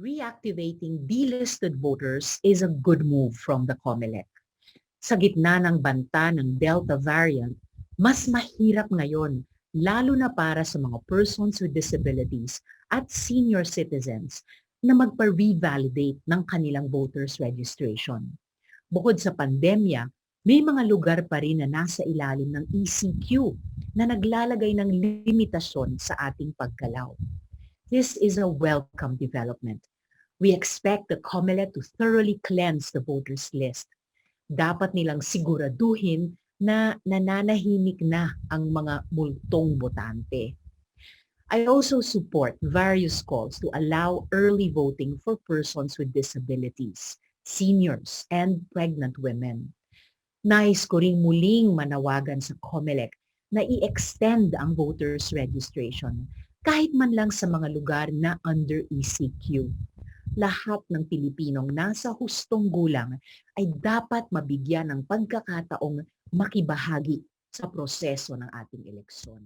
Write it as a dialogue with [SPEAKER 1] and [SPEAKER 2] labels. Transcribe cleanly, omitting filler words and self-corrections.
[SPEAKER 1] Reactivating delisted voters is a good move from the Comelec. Sa gitna ng banta ng Delta variant, mas mahirap ngayon, lalo na para sa mga persons with disabilities at senior citizens na magpa-revalidate ng kanilang voters registration. Bukod sa pandemya, may mga lugar pa rin na nasa ilalim ng ECQ na naglalagay ng limitasyon sa ating paggalaw. This is a welcome development. We expect the Comelec to thoroughly cleanse the voters list. Dapat nilang siguraduhin na nananahimik na ang mga multong botante. I also support various calls to allow early voting for persons with disabilities, seniors, and pregnant women. Nais ko ring muling manawagan sa Comelec na i-extend ang voters registration kahit man lang sa mga lugar na under ECQ. Lahat ng Pilipinong nasa hustong gulang ay dapat mabigyan ng pagkakataong makibahagi sa proseso ng ating eleksyon.